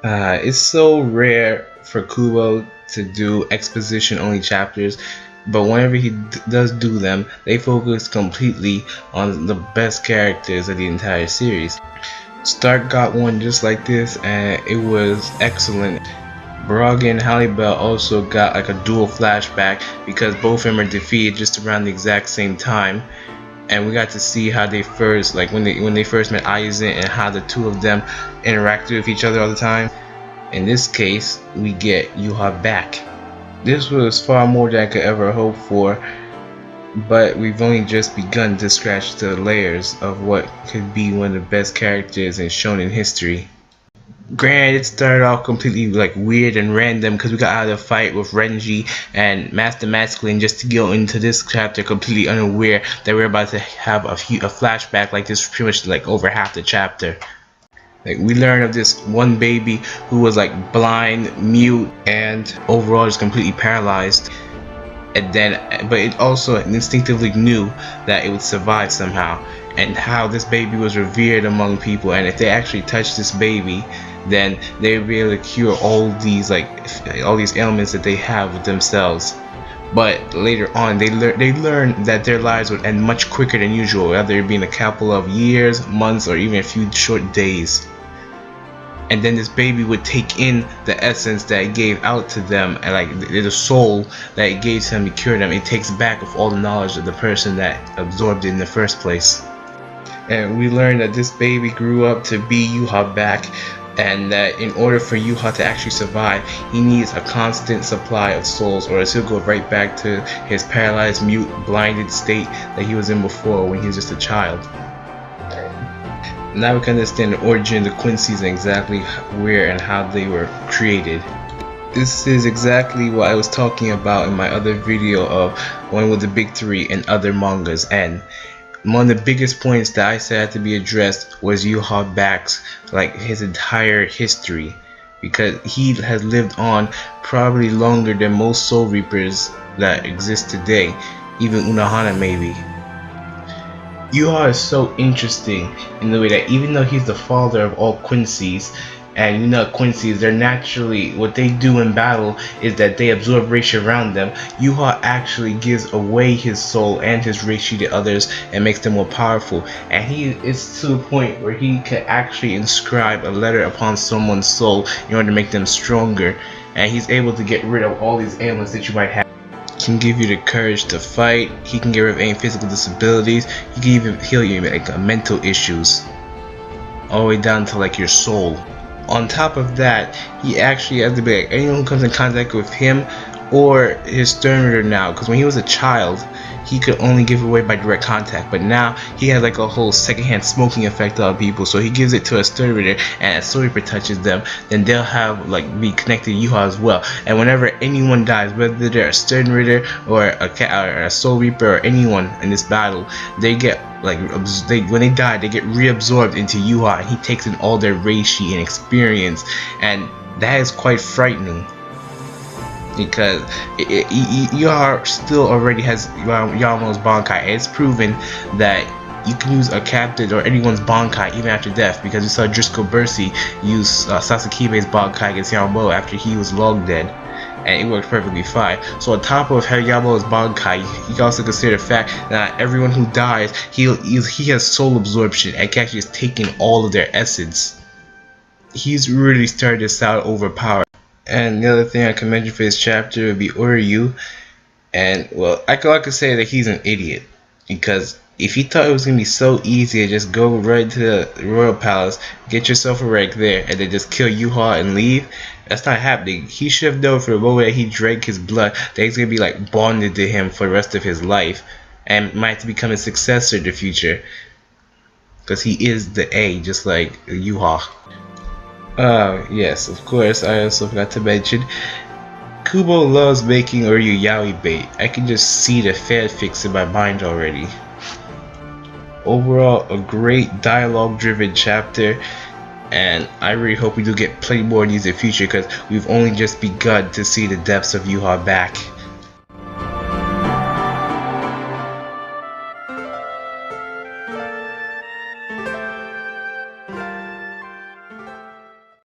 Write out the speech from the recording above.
It's so rare for Kubo to do exposition only chapters, but whenever he does do them, they focus completely on the best characters of the entire series. Stark got one just like this, and it was excellent. Braga and Halle Bell also got like a dual flashback because both of them are defeated just around the exact same time, and we got to see how they first, like when they first met Aizen, and how the two of them interacted with each other all the time. In this case, we get JuhaBach. This was far more than I could ever hope for, but we've only just begun to scratch the layers of what could be one of the best characters in shonen history. Granted, it started off completely like weird and random because we got out of the fight with Renji and Master Masculine just to go into this chapter completely unaware that we're about to have a flashback like this pretty much like over half the chapter. Like, we learn of this one baby who was like blind, mute, and overall just completely paralyzed. And then, but it also instinctively knew that it would survive somehow, and how this baby was revered among people, and if they actually touched this baby, then they would be able to cure all these ailments that they have with themselves. But later on, they learn that their lives would end much quicker than usual, whether it be in a couple of years, months, or even a few short days. And then this baby would take in the essence that it gave out to them, and like the soul that it gave to them to cure them. It takes back of all the knowledge of the person that absorbed it in the first place. And we learned that this baby grew up to be JuhaBach, and that in order for Yuha to actually survive, he needs a constant supply of souls, or else he'll go right back to his paralyzed, mute, blinded state that he was in before when he was just a child. Now we can understand the origin of the Quincy's and exactly where and how they were created. This is exactly what I was talking about in my other video of One with the Big Three and other mangas, and one of the biggest points that I said had to be addressed was JuhaBach's, like, his entire history, because he has lived on probably longer than most Soul Reapers that exist today, even Unohana maybe. Yuha is so interesting in the way that even though he's the father of all Quincy's, and you know Quincy's, they're naturally, what they do in battle is that they absorb Reishi around them. Yuha actually gives away his soul and his Reishi to others and makes them more powerful, and he is to the point where he can actually inscribe a letter upon someone's soul in order to make them stronger, and he's able to get rid of all these ailments that you might have. He can give you the courage to fight, he can get rid of any physical disabilities, he can even heal you like mental issues, all the way down to like your soul. On top of that, he actually has to be like, anyone who comes in contact with him or his stern reader now, because when he was a child he could only give away by direct contact, but now he has like a whole secondhand smoking effect on people, so he gives it to a stern reader, and as Soul Reaper touches them, then they'll have like be connected to Yuha as well, and whenever anyone dies, whether they're a stern reader or a Soul Reaper or anyone in this battle, they get like when they die, they get reabsorbed into Yuha, and he takes in all their Reishi and experience, and that is quite frightening. Because Yuha still already has Yamo's Bankai. It's proven that you can use a captain or anyone's Bankai even after death, because we saw Driscoll Bursey use Sasakibe's Bankai against Yamo after he was long dead, and it worked perfectly fine. So on top of Yamo's Bankai, you can also consider the fact that everyone who dies, he has soul absorption and can actually just take in all of their essence. He's really started to sound overpowered. And the other thing I can mention for this chapter would be Uryu, and well, I could say that he's an idiot, because if he thought it was gonna be so easy to just go right to the royal palace, get yourself a rank there, and then just kill Yuha and leave, that's not happening. He should have known from the moment that he drank his blood that he's gonna be like bonded to him for the rest of his life, and might have to become his successor in the future, because he is the A, just like Yuha. Yes, of course, I also forgot to mention, Kubo loves making Uryu yaoi bait. I can just see the fanfics in my mind already. Overall, a great dialogue driven chapter, and I really hope we do get plenty more of these in the future, because we've only just begun to see the depths of JuhaBach.